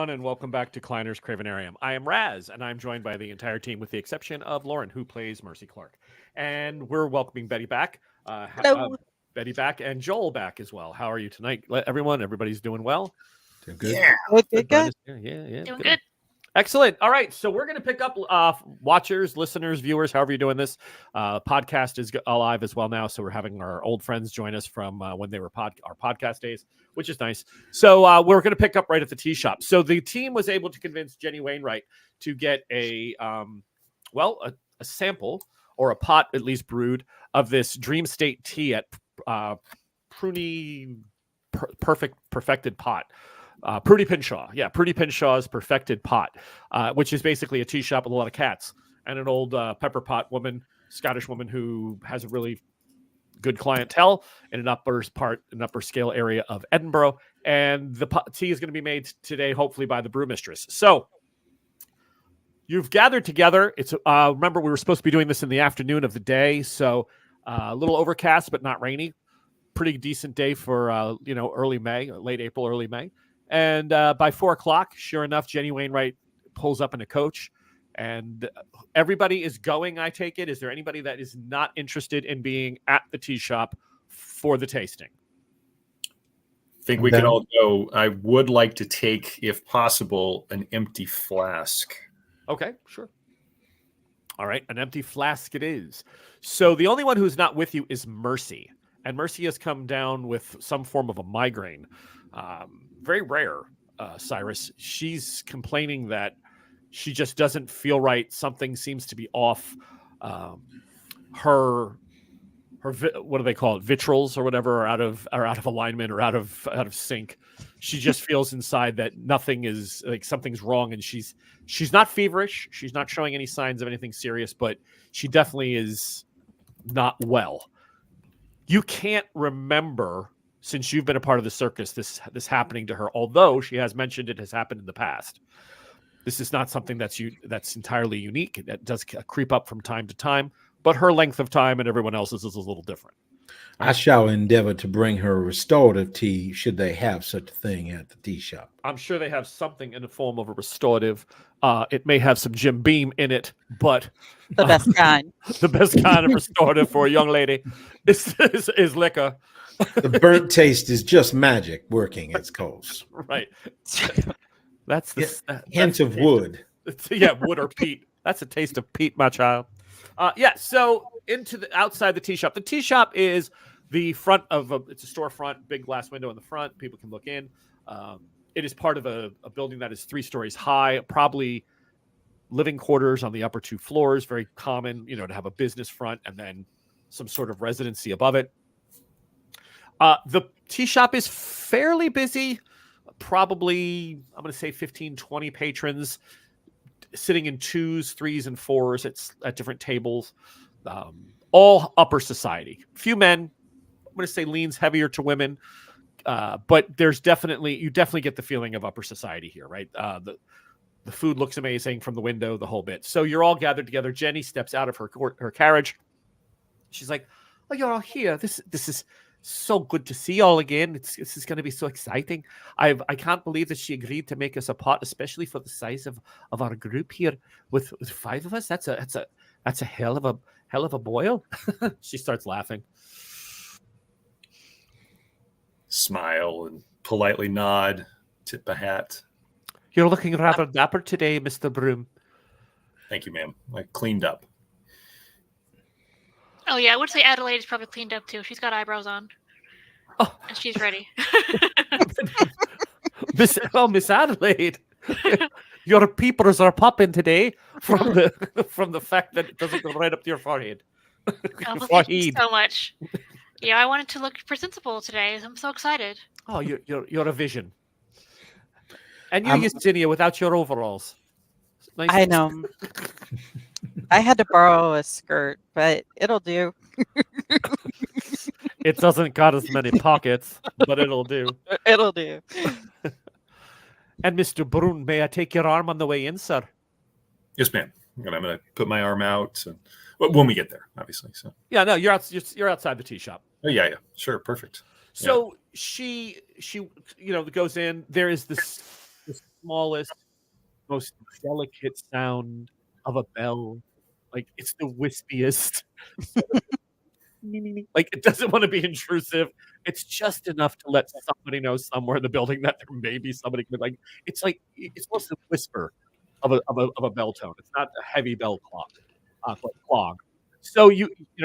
everyone, and welcome back to Kleiner's Kravenarium. I am Raz, and I'm joined by the entire team with the exception of Lauren, who plays Mercy Clark. And we're welcoming Betty back. Hello. Betty back and Joel back as well. How are you tonight, everybody's doing well? Doing good. Yeah. Good. Yeah. Doing good. Excellent. All right. So we're going to pick up watchers, listeners, viewers, however you're doing this. Podcast is alive as well now. So we're having our old friends join us from when they were our podcast days, which is nice. So we're going to pick up right at the tea shop. So the team was able to convince Jenny Wainwright to get a sample or a pot, at least brewed, of this Dream State tea at Pruny Perfected Pot. Prudy Pinshaw. Yeah, Prudy Pinshaw's Perfected Pot, which is basically a tea shop with a lot of cats and an old pepper pot woman, Scottish woman who has a really good clientele in an upper scale area of Edinburgh. And the tea is going to be made today, hopefully by the brewmistress. So you've gathered together. It's remember, we were supposed to be doing this in the afternoon of the day. So a little overcast, but not rainy. Pretty decent day for, early May, late April, early May. And by 4:00, sure enough, Jenny Wainwright pulls up in a coach, and everybody is going. I take it. Is there anybody that is not interested in being at the tea shop for the tasting? I think we can all go. I would like to take, if possible, an empty flask. Okay, sure. All right, an empty flask it is. So the only one who's not with you is Mercy, and Mercy has come down with some form of a migraine. Very rare, Cyrus. She's complaining that she just doesn't feel right. Something seems to be off. Her what do they call it? Vitrals or whatever are out of alignment or out of sync. She just feels inside that nothing is like something's wrong, and she's not feverish. She's not showing any signs of anything serious, but she definitely is not well. You can't remember, since you've been a part of the circus, this happening to her, although she has mentioned it has happened in the past. This is not something that's entirely unique. That does creep up from time to time, but her length of time and everyone else's is a little different. I shall endeavor to bring her restorative tea, should they have such a thing at the tea shop. I'm sure they have something in the form of a restorative. It may have some Jim Beam in it, but The best kind. the best kind of restorative for a young lady is liquor. The burnt taste is just magic working its course. Right. That's the Hint of wood. Yeah, wood or peat. That's a taste of peat, my child. So into the outside the tea shop. The tea shop is the front of it's a storefront, big glass window in the front. People can look in. It is part of a building that is 3 stories high, probably living quarters on the upper 2 floors. Very common, to have a business front and then some sort of residency above it. The tea shop is fairly busy. Probably, I'm going to say 15, 20 patrons sitting in 2s, 3s, and 4s at different tables. All upper society. Few men. I'm going to say leans heavier to women. But you definitely get the feeling of upper society here, right? The food looks amazing from the window, the whole bit. So you're all gathered together. Jenny steps out of her carriage. She's like, "Oh, you're all here. This is so good to see you all again. This is going to be so exciting. I can't believe that she agreed to make us a pot, especially for the size of our group here with 5 of us. That's a hell of a boil." She starts laughing. Smile and politely nod, tip a hat. "You're looking rather dapper today, Mr. Broom." Thank you, ma'am. I cleaned up. Oh yeah, I would say Adelaide is probably cleaned up too. She's got eyebrows on. Oh. And she's ready. Miss Adelaide, your peepers are popping today from the fact that it doesn't go right up to your forehead. Oh, thank you so much. Yeah, I wanted to look presentable today. I'm so excited. Oh, you're a vision. And you, Yesenia, without your overalls. Nice. I know. I had to borrow a skirt, but it'll do. It doesn't got as many pockets, but it'll do. It'll do. And Mr. Brun, may I take your arm on the way in, sir? Yes, ma'am. I'm going to put my arm out when we get there, obviously. So yeah, no, you're outside the tea shop. Oh yeah, sure, perfect. So she goes in. There is this smallest, most delicate sound of a bell. Like it's the wispiest. sort of like it doesn't want to be intrusive. It's just enough to let somebody know somewhere in the building that there may be somebody. Like it's supposed to whisper of a bell tone. It's not a heavy bell clog, clog. So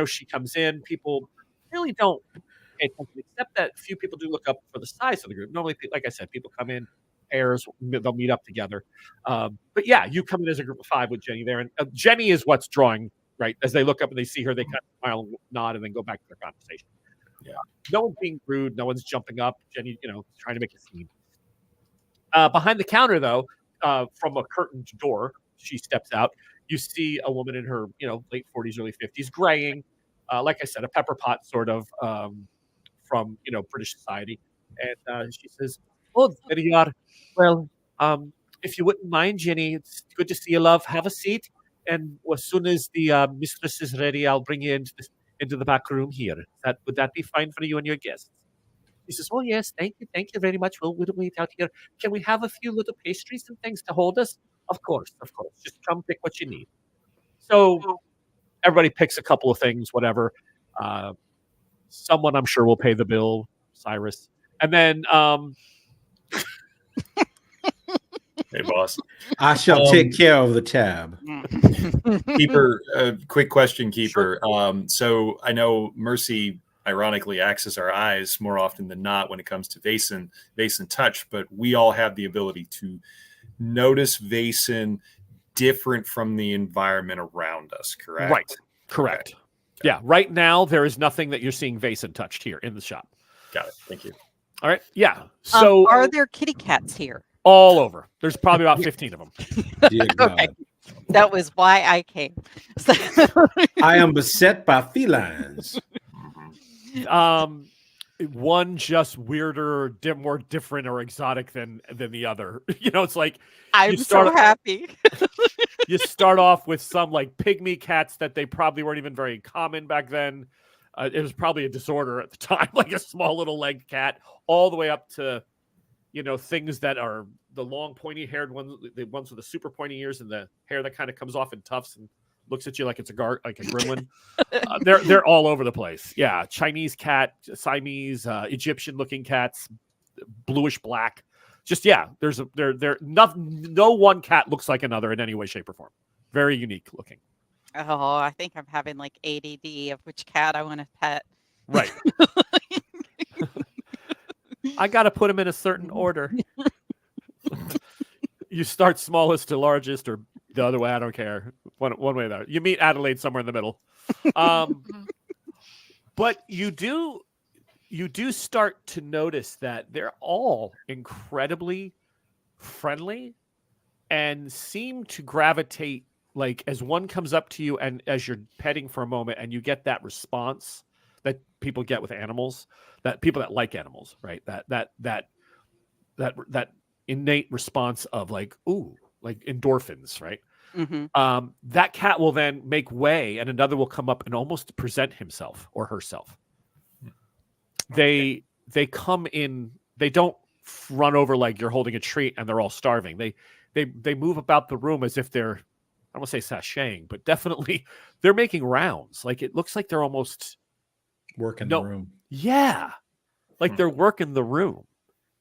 she comes in. People really don't pay attention, except that few people do look up for the size of the group. Normally, like I said, people come in pairs, they'll meet up together. But yeah, you come in as a group of 5 with Jenny there, and Jenny is what's drawing. Right as they look up and they see her, they kind of smile and nod, and then go back to their conversation. Yeah, no one's being rude, no one's jumping up. Jenny, trying to make a scene. Behind the counter, though, from a curtained door, she steps out. You see a woman in her, late 40s, early 50s, graying. Like I said, a pepper pot sort of from British society, and she says, "Oh, there you are. Well, if you wouldn't mind, Jenny, it's good to see you, love. Have a seat. And as soon as the mistress is ready, I'll bring you into the back room here. Would that be fine for you and your guests?" He says, "Oh, yes, thank you very much. We'll wait out here. Can we have a few little pastries and things to hold us?" Of course. Just come pick what you need." So everybody picks a couple of things, whatever. Someone, I'm sure, will pay the bill, Cyrus. And then Hey, boss. I shall take care of the tab. Keeper, quick question, Keeper. Sure. So I know Mercy, ironically, acts as our eyes more often than not when it comes to Vaesen touch, but we all have the ability to notice Vaesen different from the environment around us, correct? Right. Correct. Okay. Yeah. Right now, there is nothing that you're seeing Vaesen touched here in the shop. Got it. Thank you. All right. Yeah. So are there kitty cats here? All over. There's probably about 15 of them. Dear God. Okay. That was why I came. I am beset by felines. One just weirder, more different or exotic than the other. It's like I'm so happy. You start off with some like pygmy cats that they probably weren't even very common back then. It was probably a disorder at the time, like a small little legged cat, all the way up to things that are the long pointy haired ones, the ones with the super pointy ears and the hair that kind of comes off in tufts and looks at you like it's like a gremlin. They're all over the place. Yeah, Chinese cat, Siamese, Egyptian looking cats, bluish black. Just no one cat looks like another in any way, shape, or form. Very unique looking. Oh, I think I'm having like ADD of which cat I want to pet. Right. I got to put them in a certain order. You start smallest to largest or the other way. I don't care. One way or the other. You meet Adelaide somewhere in the middle. But you do start to notice that they're all incredibly friendly and seem to gravitate, like as one comes up to you and as you're petting for a moment and you get that response that people get with animals, that people that like animals, right? That innate response of like, ooh, like endorphins, right? Mm-hmm. That cat will then make way and another will come up and almost present himself or herself. Okay. They come in, they don't run over like you're holding a treat and they're all starving. They move about the room as if they're, I don't want to say sashaying, but definitely they're making rounds. Like it looks like they're almost working the room. Yeah. Like they're working the room.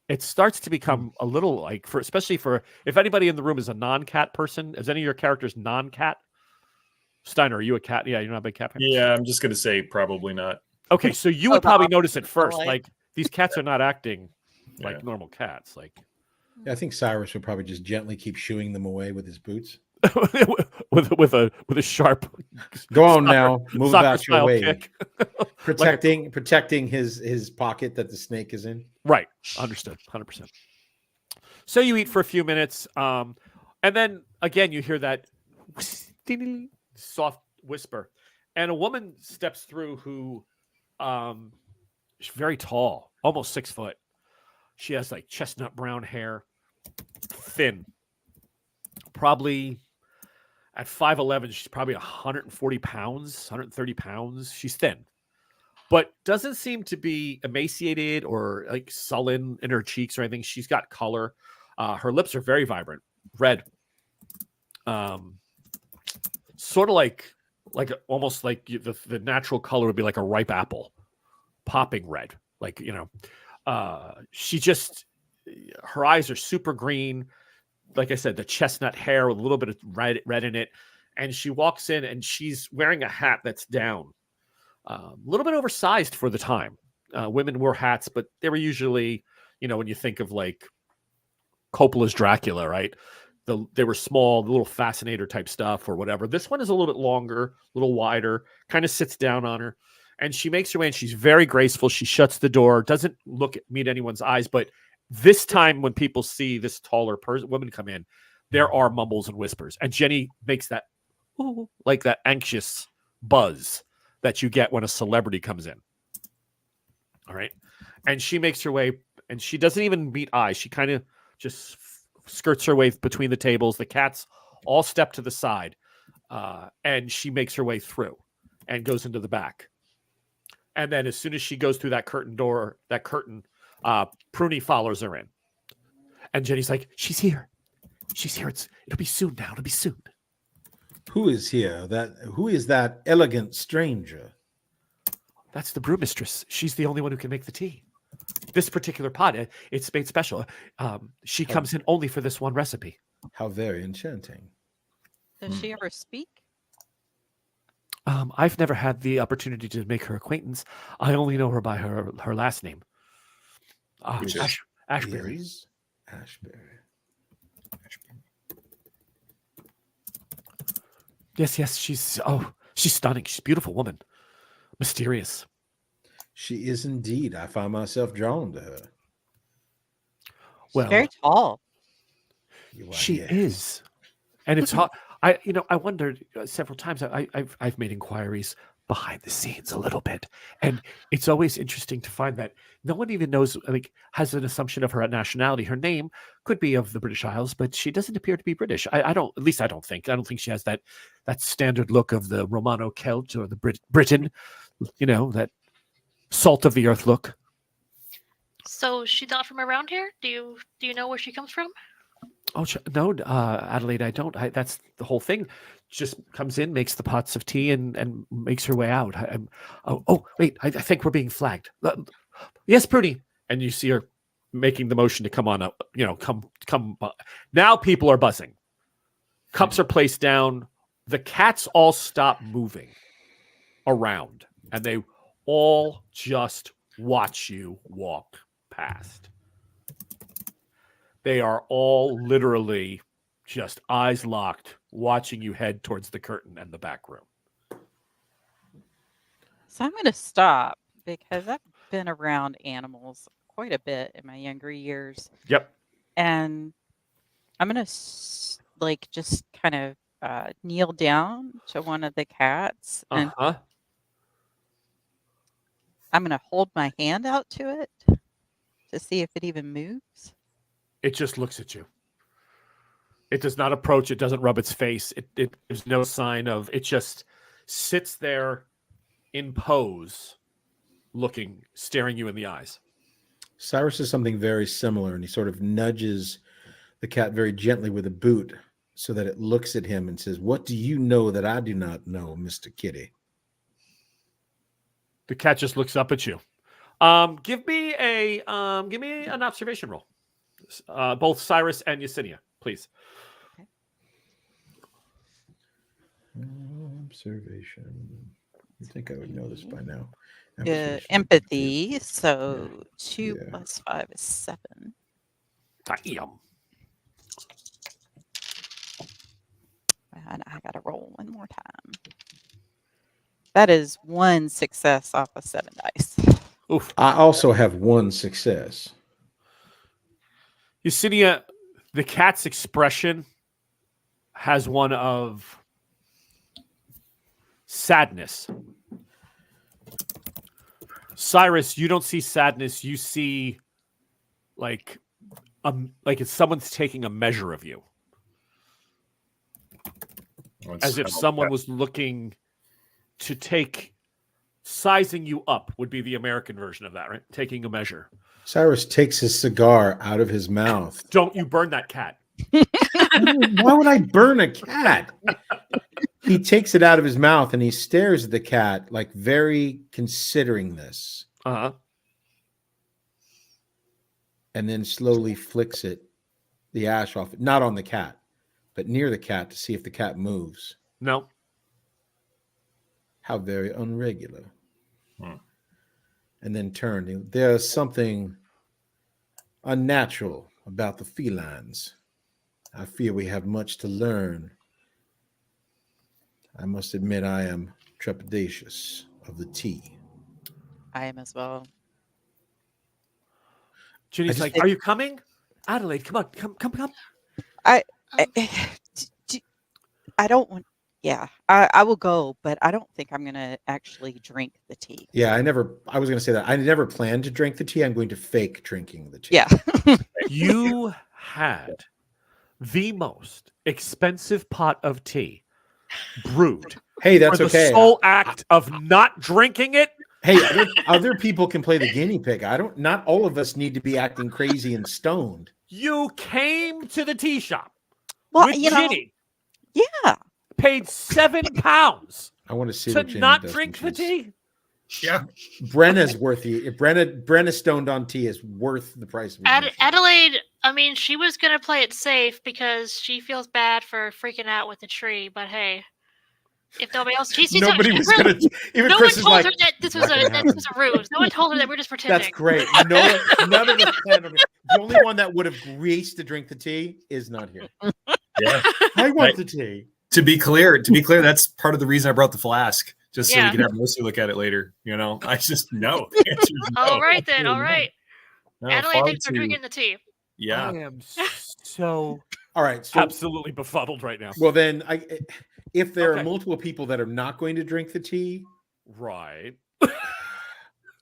It starts to become a little like especially for if anybody in the room is a non-cat person, is any of your characters non-cat? Steiner, are you a cat? Yeah, you're not a big cat fan? Yeah, I'm just going to say probably not. Okay, so you would probably notice it first. Like these cats are not acting like normal cats. Like, yeah, I think Cyrus would probably just gently keep shooing them away with his boots. with a sharp. Go on now, move about your way. Kick. protecting his pocket that the snake is in. Right, understood, 100%. So you eat for a few minutes, and then again you hear that soft whisper, and a woman steps through who, is very tall, almost 6 foot. She has like chestnut brown hair, thin, probably. At 5'11", she's probably 140 pounds, 130 pounds. She's thin, but doesn't seem to be emaciated or like sullen in her cheeks or anything. She's got color. Her lips are very vibrant, red, sort of like almost like the natural color would be like a ripe apple, popping red. Like she just her eyes are super green. Like I said, the chestnut hair with a little bit of red in it. And she walks in and she's wearing a hat that's down, a little bit oversized for the time. Women wore hats, but they were usually, when you think of like Coppola's Dracula, right? They were small, little fascinator type stuff or whatever. This one is a little bit longer, a little wider, kind of sits down on her. And she makes her way and she's very graceful. She shuts the door, doesn't meet anyone's eyes, but this time, when people see this taller woman come in, there are mumbles and whispers. And Jenny makes that, like that anxious buzz that you get when a celebrity comes in. All right. And she makes her way, and she doesn't even meet eyes. She kind of just skirts her way between the tables. The cats all step to the side, and she makes her way through and goes into the back. And then as soon as she goes through that curtain, Pruny follows her in. And Jenny's like, she's here. She's here. It'll be soon now. It'll be soon. Who is here? Who is that elegant stranger? That's the brewmistress. She's the only one who can make the tea. This particular pot, it's made special. She comes in only for this one recipe. How very enchanting. Does she ever speak? I've never had the opportunity to make her acquaintance. I only know her by her last name. Which is Ashbury. Ashbury. Yes, she's stunning. She's a beautiful woman. Mysterious. She is indeed. I find myself drawn to her. Well, very tall. She is. And it's hot. I wondered several times. I've made inquiries behind the scenes a little bit, and it's always interesting to find that no one even knows. Has an assumption of her nationality. Her name could be of the British Isles, but she doesn't appear to be British. I don't. At least I don't think. I don't think she has that standard look of the Romano Celt or the Briton. That salt of the earth look. So she's not from around here? Do you know where she comes from? Oh no, Adelaide, I don't. That's the whole thing. Just comes in, makes the pots of tea, and makes her way out. Wait, I think we're being flagged. Yes, Pruny, and you see her making the motion to come on up. Come. Now people are buzzing. Cups are placed down. The cats all stop moving around, and they all just watch you walk past. They are all literally just eyes locked, watching you head towards the curtain and the back room. So I'm going to stop because I've been around animals quite a bit in my younger years. Yep. And I'm going to just kind of kneel down to one of the cats. And I'm going to hold my hand out to it to see if it even moves. It just looks at you. It does not approach. It doesn't rub its face. There's no sign of. It just sits there in pose, staring you in the eyes. Cyrus is something very similar, and he sort of nudges the cat very gently with a boot so that it looks at him and says, "What do you know that I do not know, Mr. Kitty?" The cat just looks up at you. Give me an observation roll. Both Cyrus and Yesenia, please. Observation. I think I would know this by now. Empathy. So 2 plus 5 is 7. Damn. And I got to roll one more time. That is 1 success off of 7 dice. Oof. I also have 1 success. Yesenia, the cat's expression has one of sadness. Cyrus, you don't see sadness. You see like it's someone's taking a measure of you. As if someone was looking to take Sizing you up would be the American version of that, right? Taking a measure. Cyrus takes his cigar out of his mouth. Don't you burn that cat. Why would I burn a cat? He takes it out of his mouth and he stares at the cat, like very considering this, Uh-huh. and then slowly flicks the ash off, not on the cat, but near the cat to see if the cat moves. No. How very unregular. Hmm. And then turned. There's something unnatural about the felines. I fear we have much to learn. I must admit I am trepidatious of the tea. I am as well. Ginny's just like, think- are you coming? Adelaide, come on. Come. I don't want. Yeah, I will go, but I don't think I'm gonna actually drink the tea. Yeah, I was going to say that. I never planned to drink the tea. I'm going to fake drinking the tea. Yeah. You had the most expensive pot of tea brewed Hey, that's for the okay. sole act of not drinking it. Hey, other people can play the guinea pig. Not all of us need to be acting crazy and stoned. You came to the tea shop Well, with you know, Ginny, yeah. paid £7 I want to see to what Jenny not does drink when the she's- tea. Yeah. Brenna's worth the. If Brenna stoned on tea is worth the price of admission. Adelaide, I mean, she was going to play it safe because she feels bad for freaking out with the tree. But hey, if nobody else, Nobody was really, going to. Even no Chris one is told like, her that this was a ruse. No one told her that we're just pretending. that's great. No, none of us planned on it. The only one that would have graced to drink the tea is not here. Yeah. I want the tea. To be clear, that's part of the reason I brought the flask, just so Yeah. we can have Lucy look at it later. I just know. The answer is no. All right then. All No. right. No, Adelaide, far thanks for too- drinking the tea. Yeah. I am so All right. So, absolutely befuddled right now. well, then, if there Okay. are multiple people that are not going to drink the tea, Right.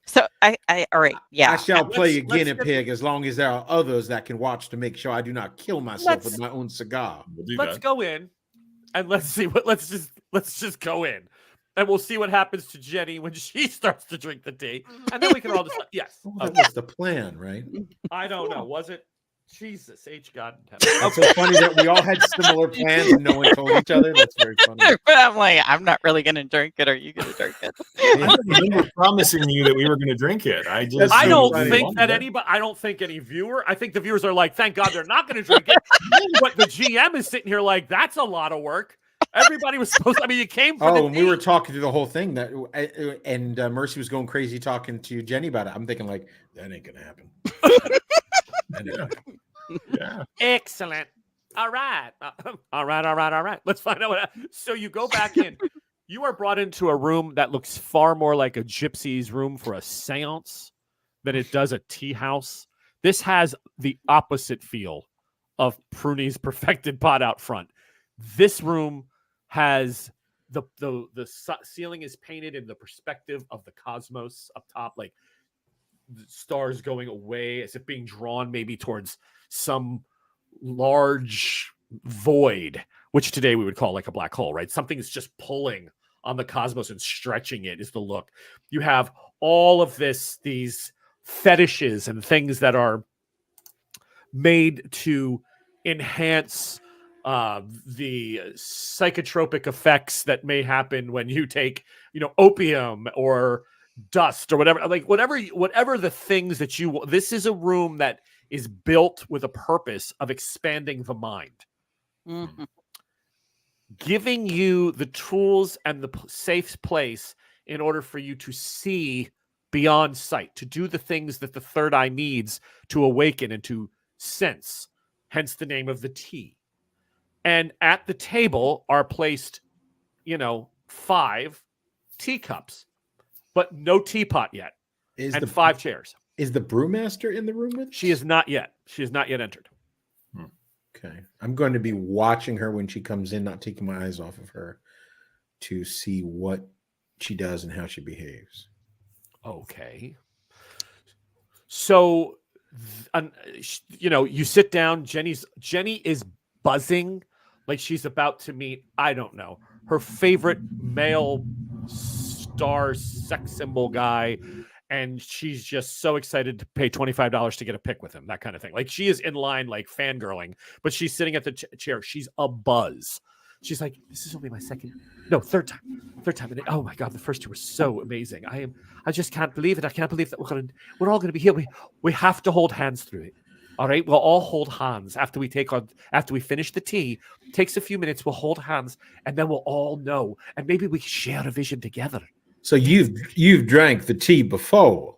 So I all right. Yeah. I shall play a let's guinea get- pig as long as there are others that can watch to make sure I do not kill myself with Let's- my own cigar. We'll do Let's that. go in and let's see what let's just go in. And we'll see what happens to Jenny when she starts to drink the tea. And then we can all decide. Yes. Well, that Okay. was the plan, right? I don't know. Was it? Jesus H. God in heaven. It's so funny that we all had similar plans and no one told each other. That's very funny. But I'm like, I'm not really gonna drink it. Are you gonna drink it? I don't remember promising you that we were going to drink it. I just. That's I so don't funny. think that anybody. I don't think any viewer. I think the viewers are like, thank God they're not going to drink it. But the GM is sitting here like, that's a lot of work. Everybody was supposed. I mean, you came for the Oh, and we were tea. talking through the whole thing and Mercy was going crazy talking to Jenny about it. I'm thinking like, that ain't gonna happen. That ain't gonna happen. Yeah. Excellent. All right. All right. Let's find out what happened. So you go back in. You are brought into a room that looks far more like a gypsy's room for a seance than it does a tea house. This has the opposite feel of Pruny's perfected pot out front. This room has the ceiling is painted in the perspective of the cosmos up top, like the stars going away as if being drawn maybe towards some large void, which today we would call like a black hole, right? Something is just pulling on the cosmos and stretching it is the look. You have all of these fetishes and things that are made to enhance the psychotropic effects that may happen when you take, opium or dust or whatever, like whatever the things that you. This is a room that is built with a purpose of expanding the mind, Mhm. giving you the tools and the safe place in order for you to see beyond sight, to do the things that the third eye needs to awaken and to sense. Hence the name of the tea. And at the table are placed, 5 teacups, but no teapot yet, Is and the 5 chairs. Is the brewmaster in the room with us? She is not yet. She has not yet entered. Okay. I'm going to be watching her when she comes in, not taking my eyes off of her to see what she does and how she behaves. Okay. So, you sit down. Jenny is buzzing like she's about to meet, I don't know, her favorite male star sex symbol guy, and she's just so excited to pay $25 to get a pic with him, that kind of thing. Like she is in line, like fangirling, but she's sitting at the chair. She's a buzz. She's like, this is only my third time. And oh my God, the first two were so amazing. I just can't believe it. I can't believe that we're all going to be here. We have to hold hands through it. All right, we'll all hold hands after we finish the tea. Takes a few minutes. We'll hold hands, and then we'll all know, and maybe we can share a vision together. So you've drank the tea before,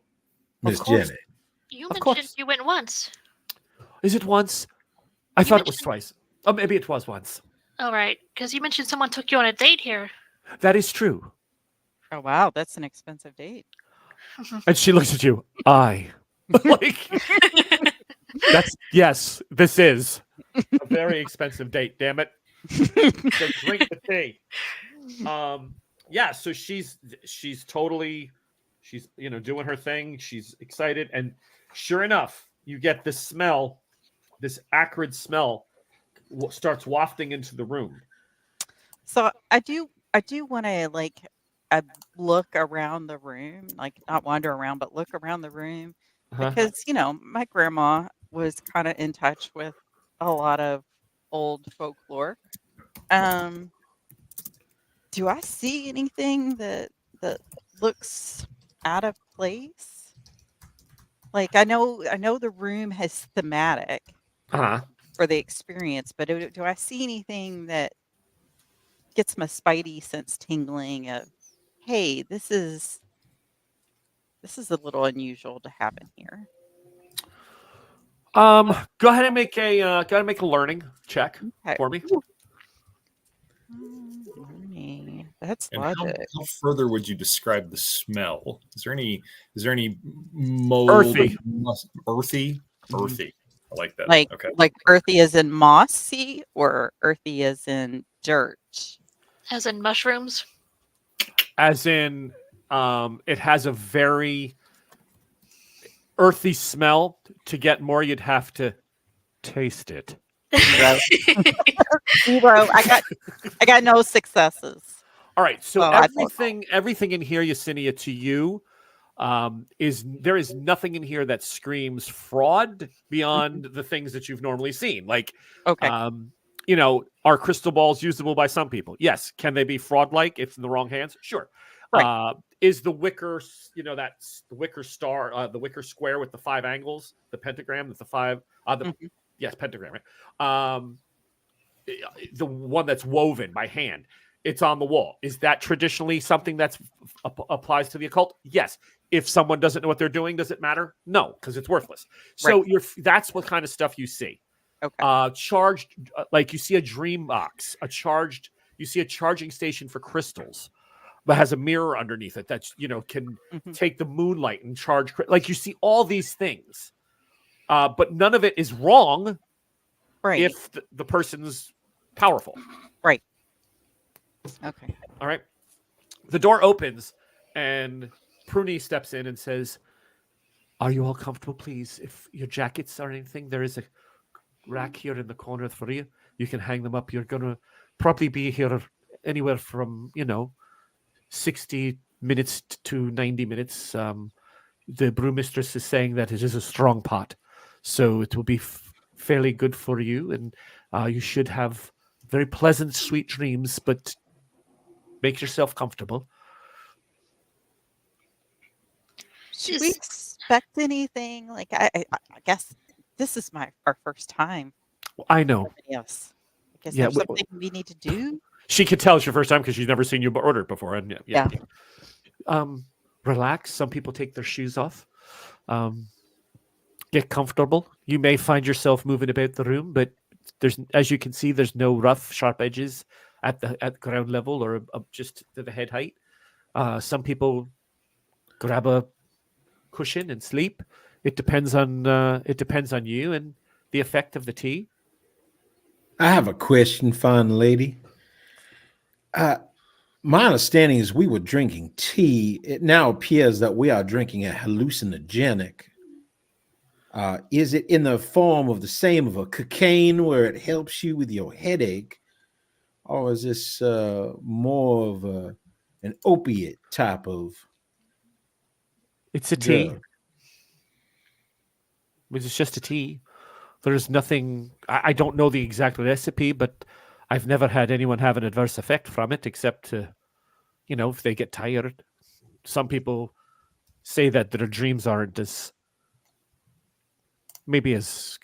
Miss Jenny. You Of mentioned course. you went once. Is it once? I thought it was twice. Oh, maybe it was once. All right, because you mentioned someone took you on a date here. That is true. Oh wow, that's an expensive date. And she looks at you. Yes, this is a very expensive date. Damn it. So drink the tea. Yeah, so she's totally doing her thing. She's excited, and sure enough, you get this smell, this acrid smell starts wafting into the room. So I do want to look around the room, like not wander around, but look around the room because my grandma was kind of in touch with a lot of old folklore. Do I see anything that looks out of place? Like I know the room has thematic for the experience, but do I see anything that gets my spidey sense tingling of, hey, this is a little unusual to happen here? Go ahead and make a learning check for me. Learning. That's And logic. how further would you describe the smell? Is there any mold? Earthy. Earthy. I like that. Like earthy as in mossy, or earthy as in dirt? As in mushrooms? As in, it has a very earthy smell. To get more, you'd have to taste it. Zero. I got no successes. All right. So Oh, everything in here, Yesenia, to you, there is nothing in here that screams fraud beyond the things that you've normally seen. Like, Okay. Are crystal balls usable by some people? Yes. Can they be fraud-like if in the wrong hands? Sure. Right. Is the wicker, that's the wicker star, the wicker square with the 5 angles, the pentagram with the 5, yes, pentagram, right? The one that's woven by hand, it's on the wall. Is that traditionally something that's applies to the occult? Yes. If someone doesn't know what they're doing, does it matter? No, because it's worthless. So that's what kind of stuff you see. Okay. Charged, like you see a dream box, you see a charging station for crystals that has a mirror underneath it that can take the moonlight and charge. Like you see all these things, but none of it is wrong. Right. If the person's powerful. Right. Okay. All right. The door opens and Pruny steps in and says, "Are you all comfortable, please? If your jackets or anything, there is a rack here in the corner for you. You can hang them up. You're going to probably be here anywhere from, 60 minutes to 90 minutes. The brewmistress is saying that it is a strong pot, so it will be fairly good for you, and you should have very pleasant, sweet dreams, but make yourself comfortable." Should we expect anything? Like I guess this is our first time. I know. Yes. I guess Yeah, there's something we need to do. She could tell it's your first time because she's never seen you order it before. And yeah. Relax. Some people take their shoes off. Get comfortable. You may find yourself moving about the room, but as you can see, there's no rough, sharp edges at ground level or just to the head height. Some people grab a cushion and sleep. It depends on you and the effect of the tea. I have a question, fine lady. My understanding is we were drinking tea. It now appears that we are drinking a hallucinogenic. Is it in the form of the same of a cocaine where it helps you with your headache? Or is this more of a an opiate type of It's a tea. drug. It's just a tea. There's nothing. I don't know the exact recipe, but I've never had anyone have an adverse effect from it, except to, if they get tired. Some people say that their dreams aren't as maybe as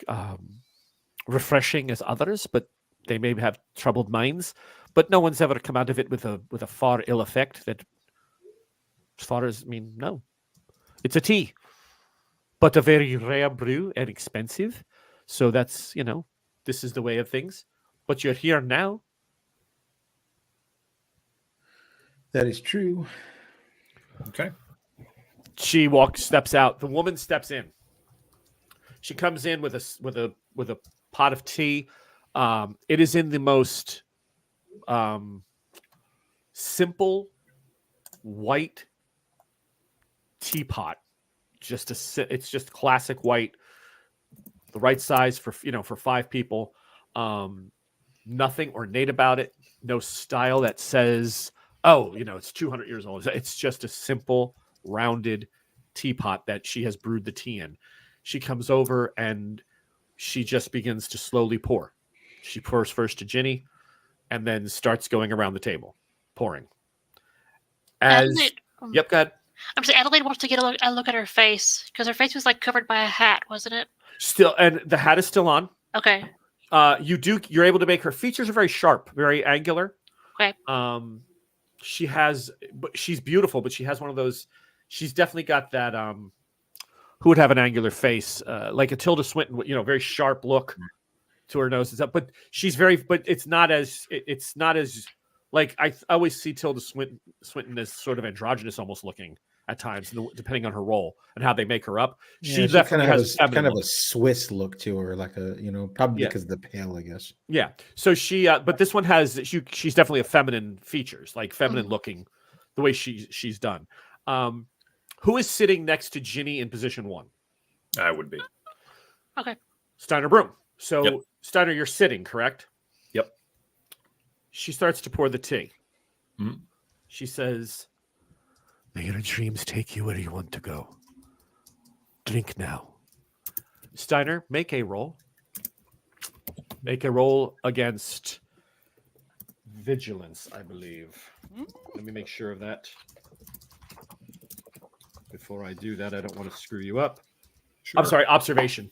refreshing as others, but they may have troubled minds. But no one's ever come out of it with a far ill effect. That, as far as no, it's a tea, but a very rare brew and expensive. So that's this is the way of things. But you're here now. That is true. Okay. She steps out. The woman steps in. She comes in with a pot of tea. It is in the most simple white teapot. It's just classic white, the right size for 5 people. Nothing ornate about it. No style that says, it's 200 years old. It's just a simple rounded teapot that she has brewed the tea in. She comes over and she just begins to slowly pour. She pours first to Ginny and then starts going around the table, pouring. Adelaide, Yep, go ahead. I'm saying Adelaide wants to get a look at her face because her face was like covered by a hat, wasn't it? Still, and the hat is still on. Okay. You're able to make her features are very sharp, very angular. Okay. She's beautiful, but she has one of those. She's definitely got that. Who would have an angular face like a Tilda Swinton? Very sharp look to her nose and stuff. But it's not as like I always see Tilda Swinton as sort of androgynous, almost looking at times, depending on her role and how they make her up. She definitely has kind of a Swiss look to her, like probably because of the pale, I guess. Yeah. So she, but this one has she's definitely a feminine features, like feminine looking, the way she's done. Who is sitting next to Ginny in position 1? I would be. Okay. Steiner Broom. So Yep. Steiner, you're sitting, correct? Yep. She starts to pour the tea. Mm-hmm. She says, "May your dreams take you where you want to go. Drink now." Steiner, make a roll. Make a roll against vigilance, I believe. Let me make sure of that. Before I do that, I don't want to screw you up. Sure. I'm sorry, observation.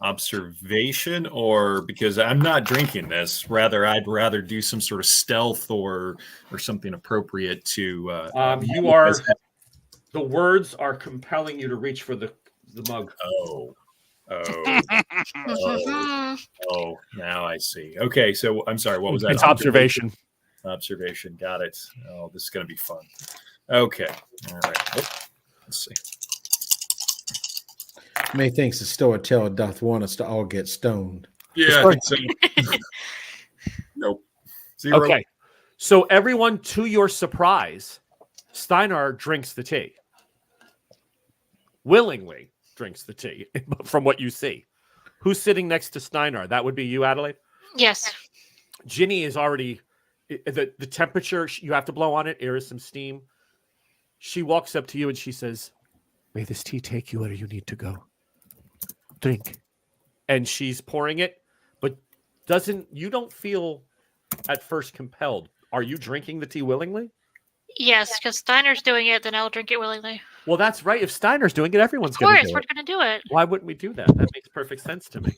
Observation, or because I'm not drinking this, I'd rather do some sort of stealth or something appropriate to. You are. The words are compelling you to reach for the mug. Oh, now I see. Okay, so I'm sorry. What was that? It's observation. Observation. Got it. Oh, this is going to be fun. Okay. All right. Let's see. Methinks the storyteller doth want us to all get stoned. Yeah, I think so. Nope. 0. Okay. So everyone, to your surprise, Steinar drinks the tea. Willingly drinks the tea, from what you see. Who's sitting next to Steinar? That would be you, Adelaide? Yes. Ginny is already, the temperature, you have to blow on it. There is some steam. She walks up to you and she says, "May this tea take you where you need to go. Drink." And she's pouring it, but you don't feel at first compelled. Are you drinking the tea willingly? Yes, because Steiner's doing it, then I'll drink it willingly. Well, that's right. If Steiner's doing it, everyone's going to do it. Of course, we're going to do it. Why wouldn't we do that? That makes perfect sense to me.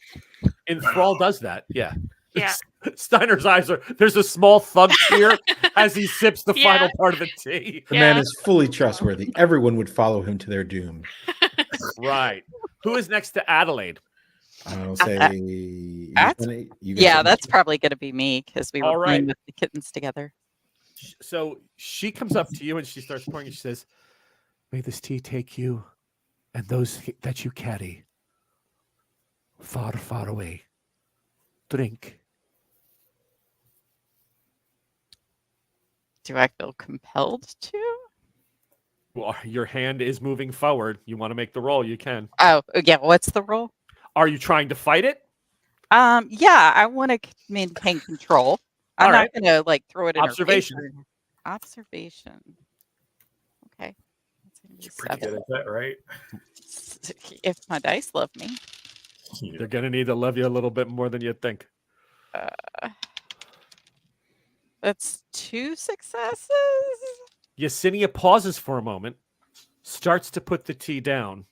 Enthrall does that. Yeah. Yeah. Steiner's eyes there's a small thug tear as he sips the final part of the tea. The man is fully trustworthy. Everyone would follow him to their doom. Right. Who is next to Adelaide? I'll say that's probably going to be me because we were playing with the kittens together. So she comes up to you and she starts pouring and she says, "May this tea take you and those that you carry far, far away. Drink." Do I feel compelled to? Well, your hand is moving forward. You want to make the roll, you can. Oh, yeah. What's the roll? Are you trying to fight it? Yeah, I want to maintain control. I'm All not right. gonna like throw it in Observation. her face. Observation. Okay. That's gonna be You're pretty good 7. at that, right? If my dice love me. They're gonna need to love you a little bit more than you think. That's 2 successes. Yesenia pauses for a moment, starts to put the tea down.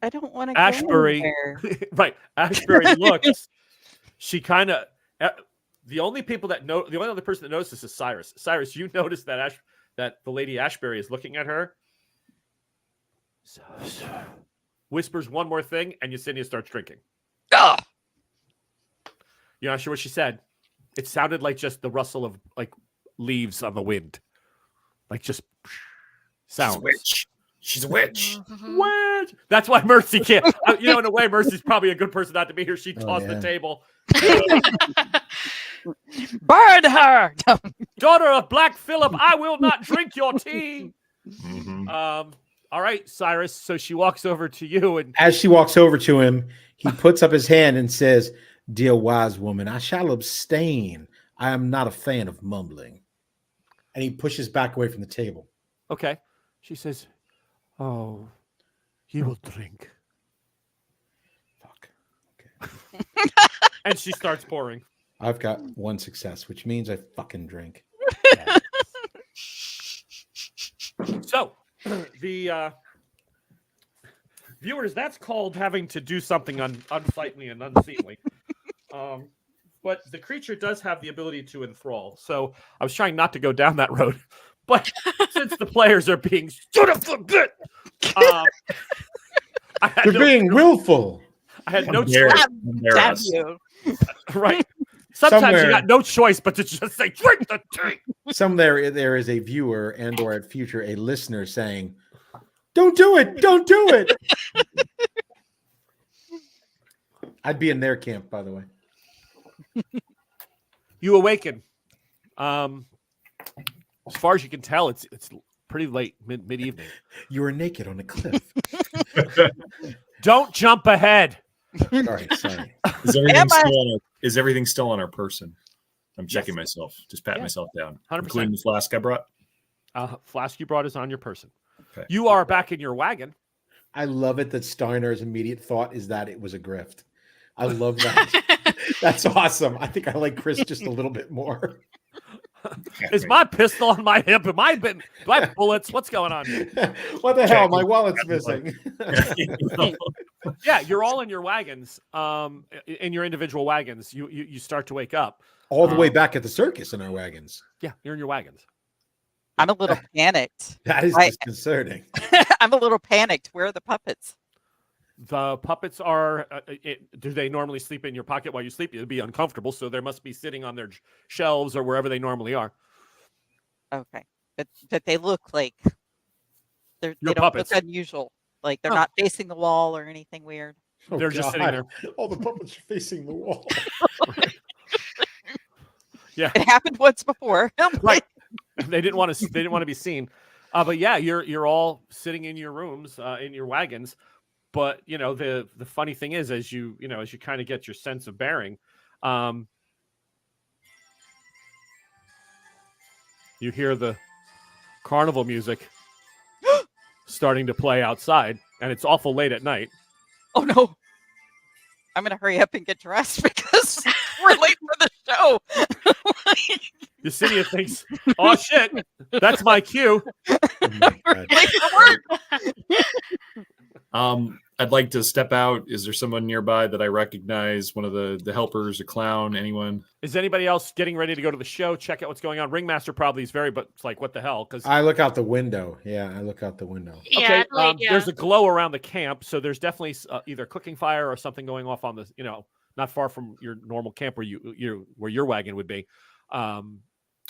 I don't want to Ashbury, go anywhere. right? Ashbury looks. She kind of. The only other person that notices is Cyrus. Cyrus, you notice that that the lady Ashbury is looking at her. So, whispers one more thing, and Yesenia starts drinking. Ah! You're not sure what she said. It sounded like just the rustle of like leaves on the wind, like just sounds. She's a witch. She's a witch. Witch. That's why Mercy can't. In a way, Mercy's probably a good person not to be here. She tossed the table. Burn her! Daughter of Black Phillip, I will not drink your tea. Mm-hmm. All right, Cyrus. So she walks over to you, and as she walks over to him, he puts up his hand and says, "Dear wise woman, I shall abstain. I am not a fan of mumbling." And he pushes back away from the table. okay. She says, "Oh, you will drink." Fuck. Okay. And she starts pouring. I've got 1 success, which means I fucking drink. So, the viewers, that's called having to do something unsightly and unseemly. But the creature does have the ability to enthrall. So I was trying not to go down that road. But since the players are being stood up for good, You're being willful. I had no Dare choice. us. you. Right. Sometimes Somewhere- you got no choice but to just say, drink the tea. There is a viewer and or at future a listener saying, "Don't do it. Don't do it." I'd be in their camp, by the way. You awaken. As far as you can tell, it's pretty late, mid evening. You were naked on a cliff. Don't jump ahead. Sorry. Is everything still on our person? I'm checking myself. Just patting myself down. 100%. Including the flask I brought. Flask you brought is on your person. Okay. You are back in your wagon. I love it that Steiner's immediate thought is that it was a grift. I love that. That's awesome. I think I like Chris just a little bit more. Is my pistol on my hip? Do I have bullets? What's going on here? What the hell? My wallet's missing. Yeah, you're all in your wagons. In your individual wagons, you start to wake up. All the way back at the circus in our wagons. Yeah, you're in your wagons. I'm a little panicked. That is I- disconcerting. I'm a little panicked. Where are the puppets? The puppets are. Do they normally sleep in your pocket while you sleep? It'd be uncomfortable, so they must be sitting on their shelves or wherever they normally are. Okay, but they look like they Your don't puppets. look unusual. Like they're Oh. not facing the wall or anything weird. Oh, They're just sitting there. All the puppets are facing the wall. Yeah, It happened once before. right. They didn't want to. They didn't want to be seen. But yeah, you're all sitting in your rooms, in your wagons. But the funny thing is, as you kind of get your sense of bearing, you hear the carnival music starting to play outside, and it's awful late at night. Oh no! I'm gonna hurry up and get dressed because we're late for the show. Yesenia thinks, "Oh shit, that's my cue." Oh my God. Late for work. I'd like to step out. Is there someone nearby that I recognize? One of the helpers, a clown, anyone? Is anybody else getting ready to go to the show? Check out what's going on. Ringmaster probably is but it's like, what the hell? Because I look out the window. Yeah, I look out the window. Yeah, there's a glow around the camp, so there's definitely either cooking fire or something going off on the, not far from your normal camp where where your wagon would be.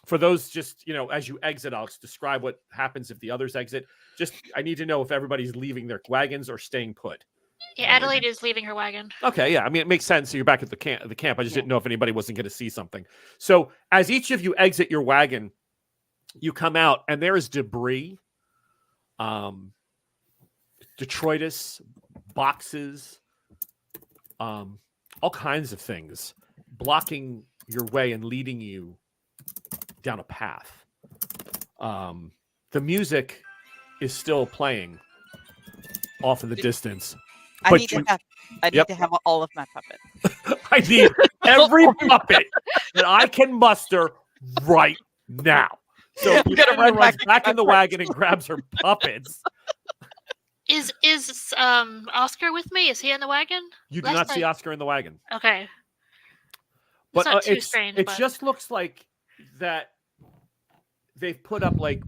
For those, just as you exit, I'll describe what happens if the others exit. Just I need to know if everybody's leaving their wagons or staying put. Yeah, Adelaide is leaving her wagon. Okay, yeah. I mean, it makes sense. So you're back at the camp. I just didn't know if anybody wasn't going to see something. So as each of you exit your wagon, you come out, and there is debris, detritus, boxes, all kinds of things blocking your way and leading you down a path. The music is still playing off in the distance. I But need to have. I need Yep. to have all of my puppets. I need every puppet that I can muster right now. So I'm gonna run runs back back to in the my wagon and grabs her puppets. Is Oscar with me? Is he in the wagon? You do Last not see night- Oscar in the wagon. Okay. But It's not too strange. it but... just looks like that they've put up like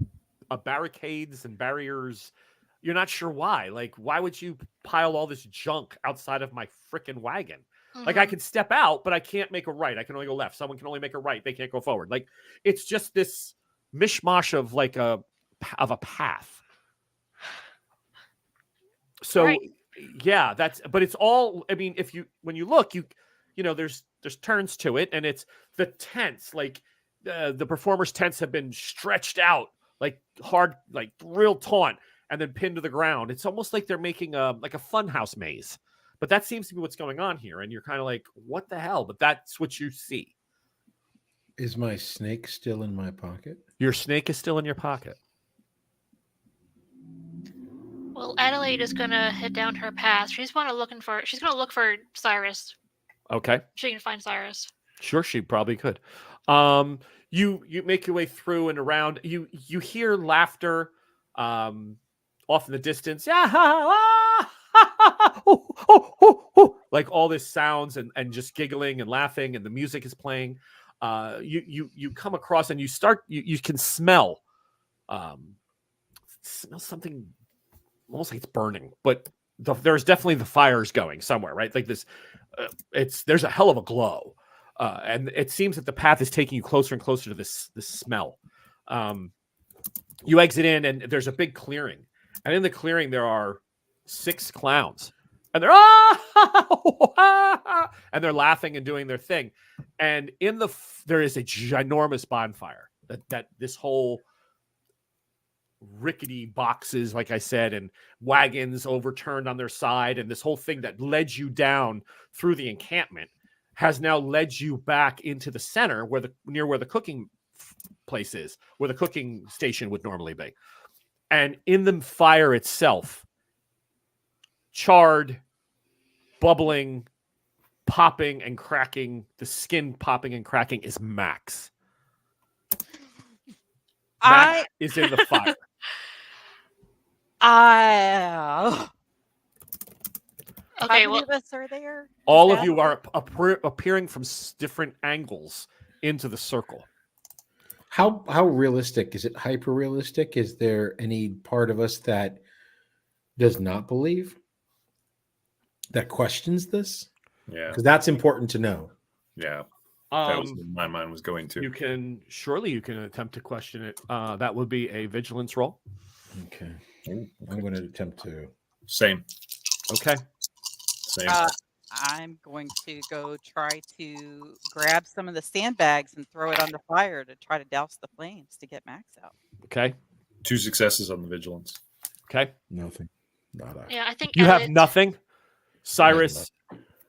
barricades and barriers. You're not sure why. Like, why would you pile all this junk outside of my freaking wagon? Like, I Mhm. can step out, but I can't make a right. I can only go left. Someone can only make a right. They can't go forward. Like, it's just this mishmash of like a path. So, Right. yeah, but it's all. I mean, when you look, you know, there's turns to it, and it's the tents. Like, the performers' tents have been stretched out, like hard, like real taut, and then pinned to the ground. It's almost like they're making a funhouse maze. But that seems to be what's going on here, and you're kind of like, what the hell? But that's what you see. Is my snake still in my pocket? Your snake is still in your pocket. Well, Adelaide is gonna head down her path. She's gonna look for Cyrus. Okay. She can find Cyrus. Sure, she probably could. You make your way through and around. You hear laughter off in the distance. Yeah, like all this sounds and just giggling and laughing, and the music is playing. You come across and you can smell something almost like it's burning, but there's definitely the fires going somewhere, right? Like this, there's a hell of a glow. And it seems that the path is taking you closer and closer to this smell. You exit in, and there's a big clearing. And in the clearing, there are 6 clowns. And they're, and they're laughing and doing their thing. And there is a ginormous bonfire that this whole rickety boxes, like I said, and wagons overturned on their side. And this whole thing that led you down through the encampment has now led you back into the center near where the cooking place is, where the cooking station would normally be. And in the fire itself, charred, bubbling, popping and cracking, the skin popping and cracking is Max. Max is in the fire. Okay, How well, many of us are there? All of you are appearing from different angles into the circle. How realistic is it? Hyper realistic? Is there any part of us that does not believe, that questions this? Yeah, Because that's important to know. yeah. That was where my mind was going to. You can attempt to question it. That would be a vigilance roll. Okay, I'm going to attempt to. Same. Okay. Same. I'm going to go try to grab some of the sandbags and throw it on the fire to try to douse the flames to get Max out. Okay. 2 successes on the vigilance. Okay. Nothing. Not I. yeah, I think You have Adelaide- nothing. Cyrus,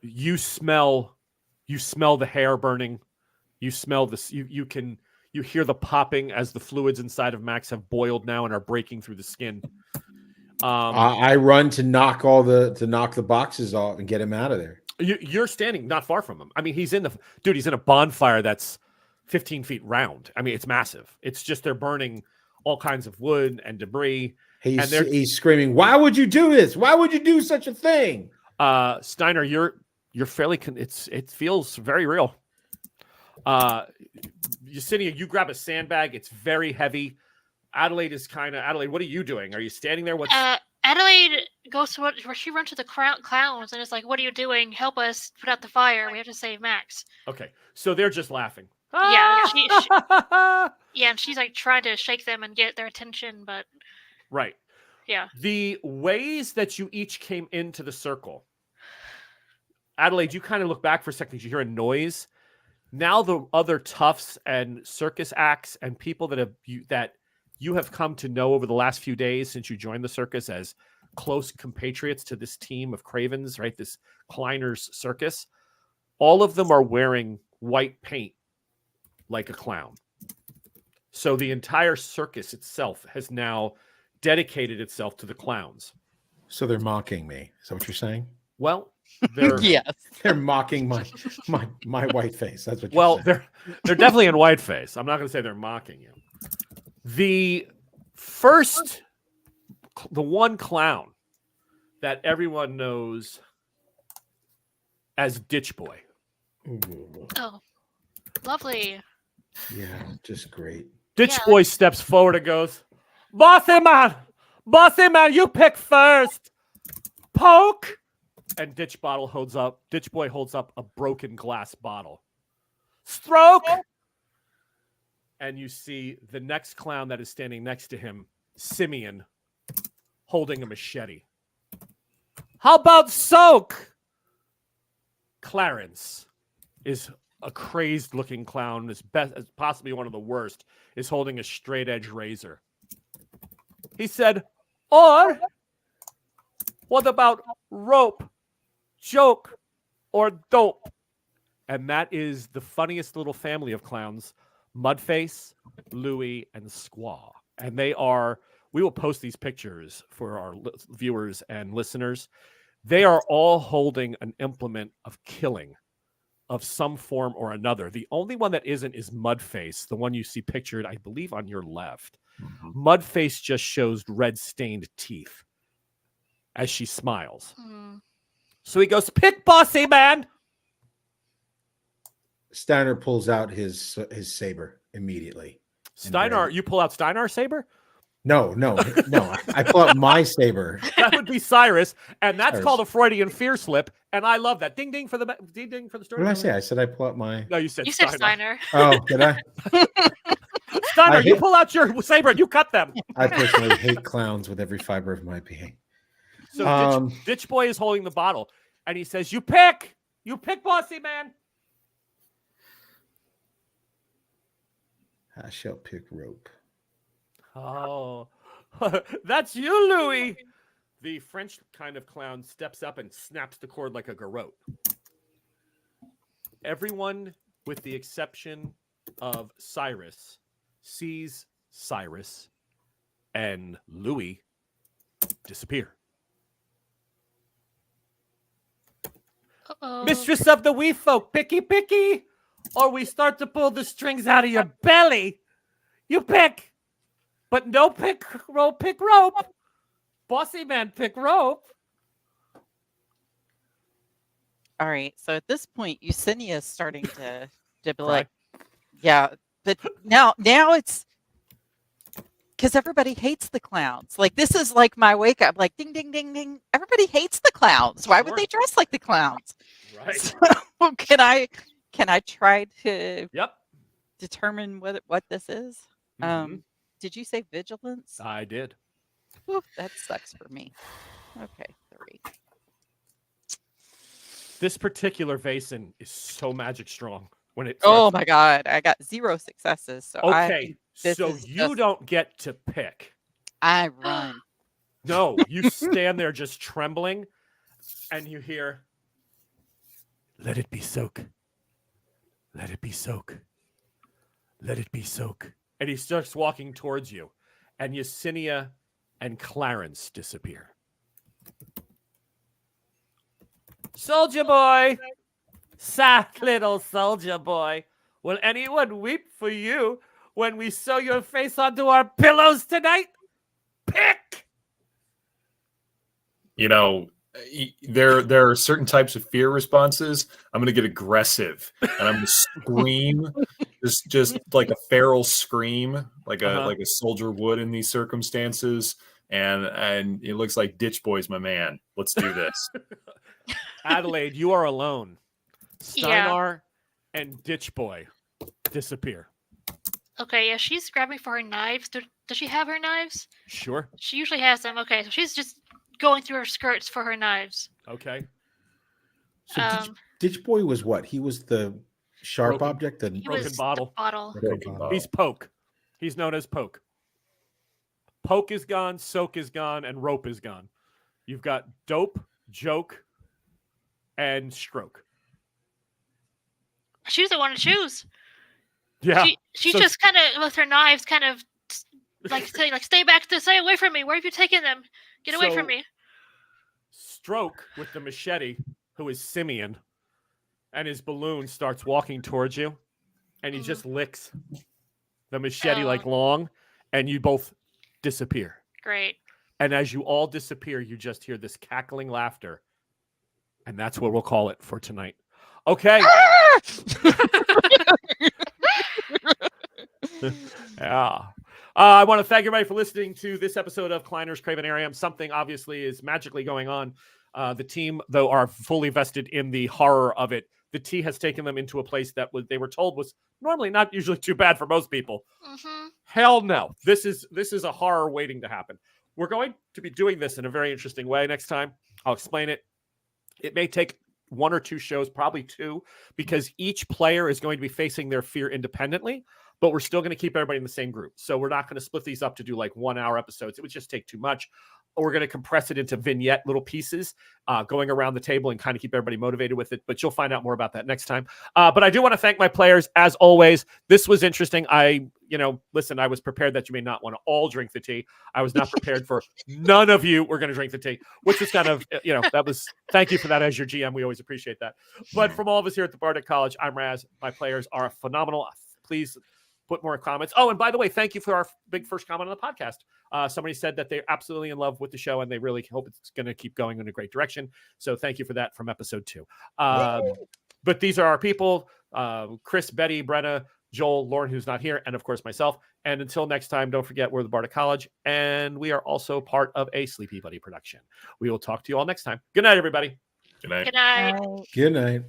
you smell the hair burning. You smell this. You hear the popping as the fluids inside of Max have boiled now and are breaking through the skin. I run to knock the boxes off and get him out of there. You're standing not far from him. I mean, he's in a bonfire that's 15 feet round. I mean, it's massive. It's just they're burning all kinds of wood and debris. He's screaming, "Why would you do this? Why would you do such a thing?" Steiner, you're fairly. It feels very real. Yesenia, you grab a sandbag. It's very heavy. Adelaide, what are you doing? Are you standing there? Adelaide goes to where she runs to the clowns and is like, "What are you doing? Help us put out the fire. We have to save Max." Okay, so they're just laughing. Yeah, and she's like trying to shake them and get their attention, but right. Yeah. The ways that you each came into the circle. Adelaide, you kind of look back for a second. You hear a noise. Now the other toughs and circus acts and people that you have come to know over the last few days since you joined the circus as close compatriots to this team of cravens, right? This Kleiner's circus. All of them are wearing white paint like a clown. So the entire circus itself has now dedicated itself to the clowns. So they're mocking me. Is that what you're saying? Well, they're Yes. They're mocking my white face. That's what you're well, saying. they're definitely in whiteface. I'm not going to say they're mocking you. The one clown that everyone knows as Ditch Boy. Ooh, Oh, lovely. yeah, just great. Ditch Yeah. Boy steps forward and goes, Bossy man, you pick first. Poke. And Ditch Boy holds up a broken glass bottle. Stroke. And you see the next clown that is standing next to him, Simeon, holding a machete. How about soak? Clarence is a crazed-looking clown, as possibly one of the worst, is holding a straight-edge razor. He said, or what about rope, joke, or dope? And that is the funniest little family of clowns, Mudface, Louie, and Squaw. And we will post these pictures for our viewers and listeners. They are all holding an implement of killing of some form or another. The only one that isn't is Mudface, the one you see pictured, I believe, on your left. Mm-hmm. Mudface just shows red-stained teeth as she smiles. Mm. So he goes, pick, bossy man! Steiner pulls out his saber immediately. Steiner, you pull out Steinar's saber? No. I pull out my saber. That would be Cyrus, and that's Cyrus. called a Freudian fear slip, and I love that. Ding ding for the story. What did I say? I said I pull out my. No, you said Steiner. Oh, did I? Steiner, you pull out your saber and you cut them. I personally hate clowns with every fiber of my being. So Ditch Boy is holding the bottle, and he says, "You pick, bossy man." I shall pick rope. Oh, that's you, Louis. The French kind of clown steps up and snaps the cord like a garrote. Everyone, with the exception of Cyrus, sees Cyrus and Louis disappear. Uh-oh. Mistress of the wee folk, picky, or we start to pull the strings out of your belly. You pick, but no pick rope. Bossy man, pick rope. All right. So at this point, Yesenia is starting to be like, yeah, but now it's because everybody hates the clowns. Like, this is like my wake up, like ding, ding, ding, ding. Everybody hates the clowns. Why would they dress like the clowns? Right. So can I try to determine what this is? Mm-hmm. Did you say vigilance? I did. Ooh, that sucks for me. Okay, 3. This particular Vason is so magic strong when it. Oh my god, I got 0 successes. So okay, so you don't get to pick. I run. No, you stand there just trembling, and you hear, "Let it be soak. Let it be soak. Let it be soak." And he starts walking towards you, and Yesenia and Clarence disappear. Soldier boy, sad little soldier boy, will anyone weep for you when we sew your face onto our pillows tonight? Pick! You know, there are certain types of fear responses. I'm going to get aggressive, and I'm going to scream, just like a feral scream, like a soldier would in these circumstances. And it looks like Ditch Boy's my man. Let's do this. Adelaide, you are alone. Steinar and Ditch Boy disappear. Okay, yeah, she's grabbing for her knives. Does she have her knives? Sure. She usually has them. Okay, so she's just going through her skirts for her knives. Okay. So Ditch Boy was what? He was the sharp object? He was bottle. The bottle. He's Poke. He's known as Poke. Poke is gone, Soak is gone, and Rope is gone. You've got Dope, Joke, and Stroke. She doesn't want to choose. Yeah. She So- just kind of with her knives, kind of like saying, like, stay back, stay away from me. Where have you taken them? Get away from So- me. Stroke with the machete, who is Simeon, and his balloon starts walking towards you, and he just licks the machete like long, and you both disappear. Great. And as you all disappear, you just hear this cackling laughter. And that's what we'll call it for tonight. Okay. Yeah. I want to thank everybody for listening to this episode of Kleiner's Kravenarium. Something obviously is magically going on. The team, though, are fully vested in the horror of it. The tea has taken them into a place that they were told was normally not usually too bad for most people. Mm-hmm. Hell no. This is a horror waiting to happen. We're going to be doing this in a very interesting way next time. I'll explain it. It may take 1 or 2 shows, probably 2, because each player is going to be facing their fear independently, but we're still going to keep everybody in the same group. So we're not going to split these up to do like 1-hour episodes. It would just take too much. We're going to compress it into vignette little pieces, going around the table and kind of keep everybody motivated with it. But you'll find out more about that next time. But I do want to thank my players as always. This was interesting. Listen, I was prepared that you may not want to all drink the tea. I was not prepared for none of you were going to drink the tea, which was kind of, thank you for that as your GM. We always appreciate that. But from all of us here at the Bardic College, I'm Raz. My players are phenomenal. Please put more comments. Oh, and by the way, thank you for our big first comment on the podcast. Somebody said that they're absolutely in love with the show and they really hope it's going to keep going in a great direction. So thank you for that from episode 2. But these are our people, Chris, Betty, Brenna, Joel, Lauren, who's not here, and of course myself. And until next time, don't forget we're the Bardic College, and we are also part of a Sleepy Buddy production. We will talk to you all next time. Good night, everybody. Good night. Good night. Good night.